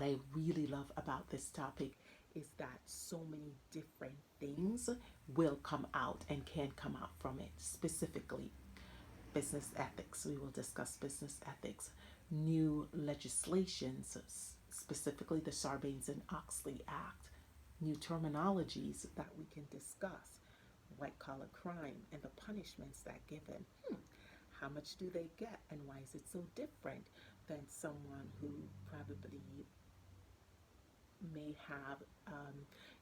I really love about this topic is that so many different things will come out and can come out from it. Specifically, business ethics. We will discuss business ethics, new legislations, specifically the Sarbanes and Oxley Act, new terminologies that we can discuss, white collar crime and the punishments that given. How much do they get, and why is it so different than someone who probably may have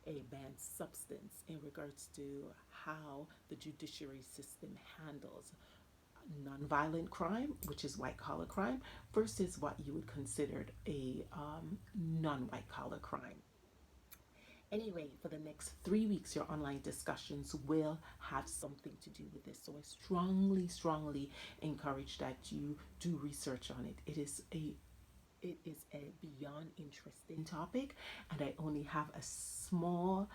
a banned substance in regards to how the judiciary system handles nonviolent crime, which is white collar crime, versus what you would consider a non white collar crime. Anyway, for the next 3 weeks, your online discussions will have something to do with this. So I strongly encourage that you do research on it. It is a beyond interesting topic, and I only have a small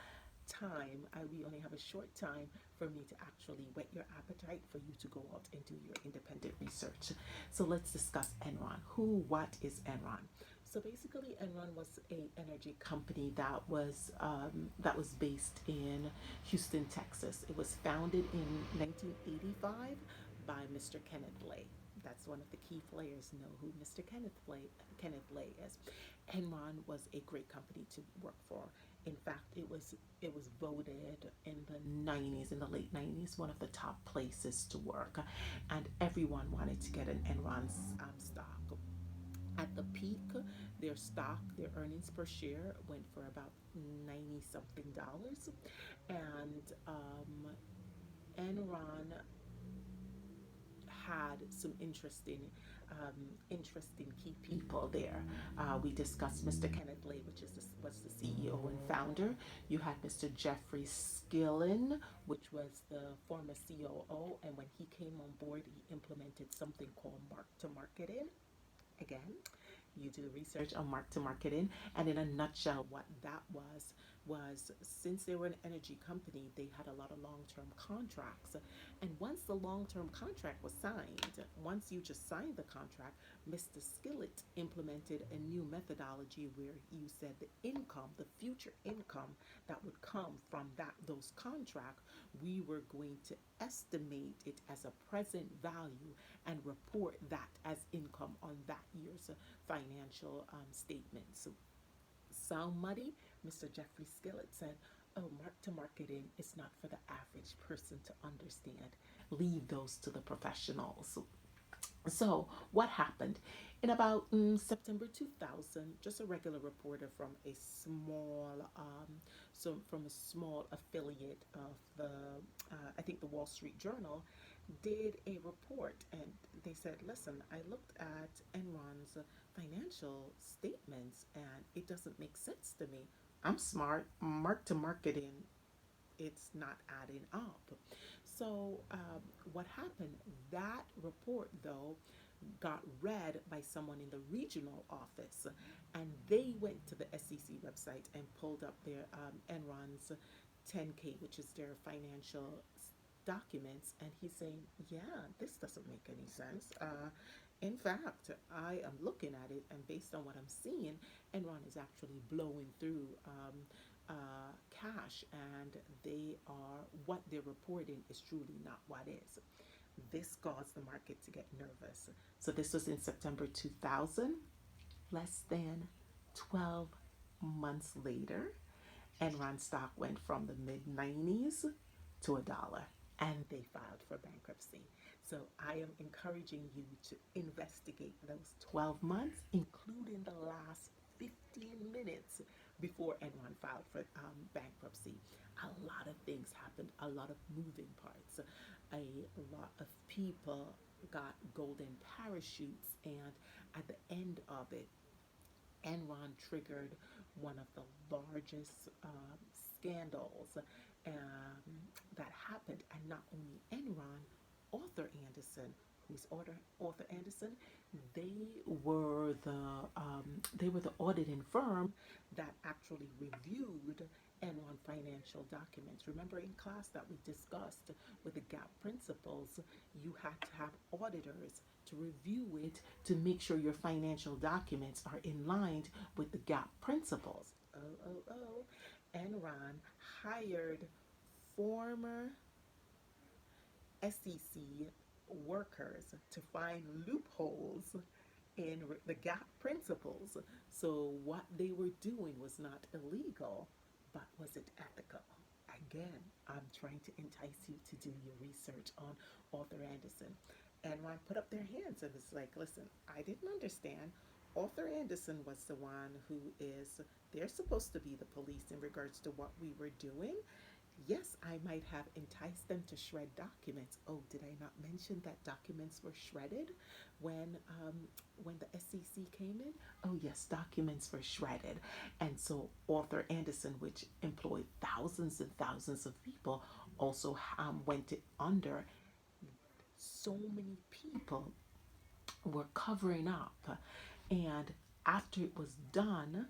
time. We only have a short time for me to actually whet your appetite for you to go out and do your independent research. So let's discuss Enron. What is Enron? So basically, Enron was a energy company that was based in Houston, Texas. It was founded in 1985 by Mr. Kenneth Lay. That's one of the key players know who Mr. Kenneth Lay is. Enron was a great company to work for. In fact, it was voted in the late 90s, one of the top places to work, and everyone wanted to get an Enron stock. At the peak, their earnings per share went for about 90 something dollars, and Enron had some interesting key people there. We discussed Mr. Kenneth Lay, was the CEO and founder. You had Mr. Jeffrey Skillen, which was the former COO, and when he came on board, he implemented something called Mark to Market In. Again, you do research on Mark to Market In, and in a nutshell, what that was since they were an energy company, they had a lot of long-term contracts. And once the long-term contract was signed, once you just signed the contract, Mr. Skillet implemented a new methodology where you said the future income that would come from those contracts, we were going to estimate it as a present value and report that as income on that year's financial statements. Sound muddy? Mr. Jeffrey Skillet said, "Oh, Mark to Market In is not for the average person to understand. Leave those to the professionals." So, what happened? In about September 2000, just a regular reporter from a small affiliate of I think the Wall Street Journal, did a report, and they said, "Listen, I looked at Enron's financial statements, and it doesn't make sense to me. I'm smart. Mark to Market In, it's not adding up." So, what happened? That report, though, got read by someone in the regional office, and they went to the SEC website and pulled up their Enron's 10K, which is their financial documents, and he's saying, "Yeah, this doesn't make any sense. In fact, I am looking at it, and based on what I'm seeing, Enron is actually blowing through cash, and what they're reporting is truly not what is." This caused the market to get nervous. So this was in September 2000. Less than 12 months later, Enron stock went from the mid 90s to a dollar, and they filed for bankruptcy. So I am encouraging you to investigate those 12 months, including the last 15 minutes before Enron filed for bankruptcy. A lot of things happened, a lot of moving parts. A lot of people got golden parachutes, and at the end of it, Enron triggered one of the largest scandals that happened. And not only Enron, Arthur Andersen, who's Arthur Andersen, they were the auditing firm that actually reviewed Enron financial documents. Remember in class that we discussed with the GAP principles, you had to have auditors to review it to make sure your financial documents are in line with the GAP principles. Enron hired former SEC workers to find loopholes in the GAP principles. So, what they were doing was not illegal, but was it ethical? Again, I'm trying to entice you to do your research on Arthur Andersen. And when I put up their hands and was like, listen, I didn't understand. Arthur Andersen was the one who is, they're supposed to be the police in regards to what we were doing. Yes, I might have enticed them to shred documents. Oh, did I not mention that documents were shredded when when the SEC came in? Oh, yes, documents were shredded, and so Arthur Andersen, which employed thousands and thousands of people, also went under. So many people were covering up, and after it was done,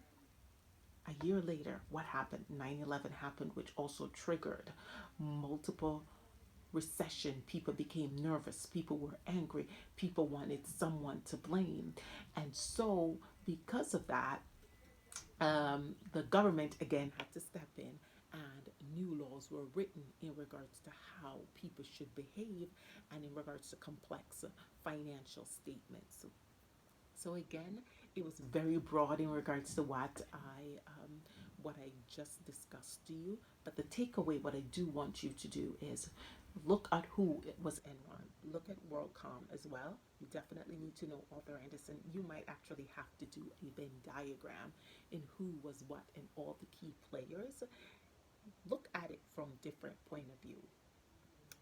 a year later, what happened? 9/11 happened, which also triggered multiple recession. People became nervous. People were angry. People wanted someone to blame. And so, because of that, the government again had to step in, and new laws were written in regards to how people should behave and in regards to complex financial statements. So again, it was very broad in regards to what I just discussed to you. But the takeaway, what I do want you to do is look at who it was Enron. Look at WorldCom as well. You definitely need to know Arthur Andersen. You might actually have to do a Venn diagram in who was what and all the key players. Look at it from different point of view.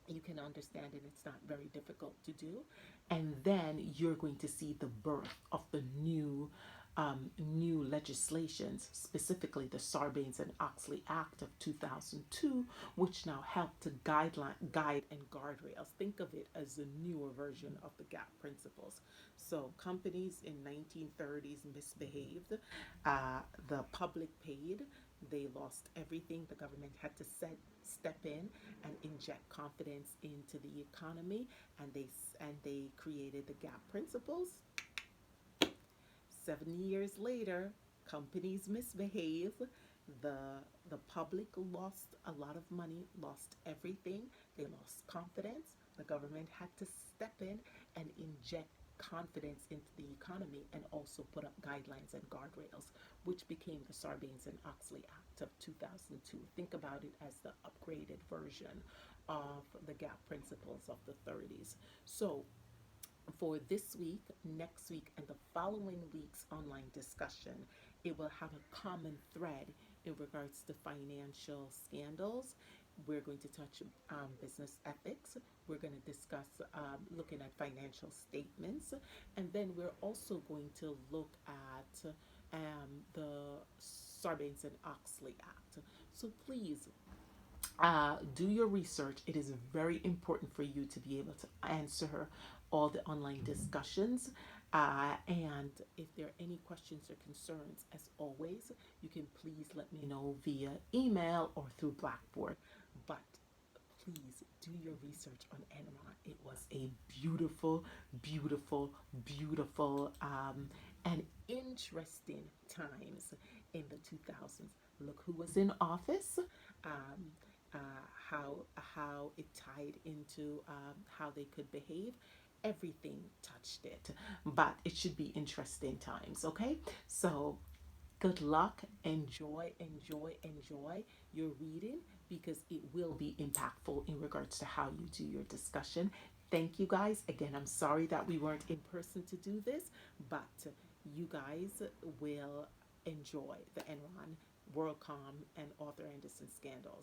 You can understand it, it's not very difficult to do. And then you're going to see the birth of the new legislations, specifically the Sarbanes and Oxley Act of 2002, which now help to guide and guardrails. Think of it as a newer version of the GAP principles. So companies in 1930s misbehaved, the public paid, they lost everything. The government had to step in and inject confidence into the economy, and they created the GAP principles. 7 years later, companies misbehave. The public lost a lot of money, lost everything. They lost confidence. The government had to step in and inject confidence into the economy and also put up guidelines and guardrails, which became the Sarbanes and Oxley Act of 2002. Think about it as the upgraded version of the GAP principles of the 30s. So for this week, next week, and the following week's online discussion, it will have a common thread in regards to financial scandals. We're going to touch business ethics. We're going to discuss looking at financial statements. And then we're also going to look at the Sarbanes and Oxley Act. So please do your research. It is very important for you to be able to answer all the online discussions. And if there are any questions or concerns, as always, you can please let me know via email or through Blackboard. But please do your research on Enron. It was a beautiful, beautiful, beautiful, and interesting times in the 2000s. Look who was in office. Um, how it tied into how they could behave. Everything touched it, but it should be interesting times. Okay, so good luck. Enjoy, enjoy, enjoy your reading because it will be impactful in regards to how you do your discussion. Thank you guys. Again, I'm sorry that we weren't in person to do this, but you guys will enjoy the Enron, WorldCom, and Arthur Andersen scandals.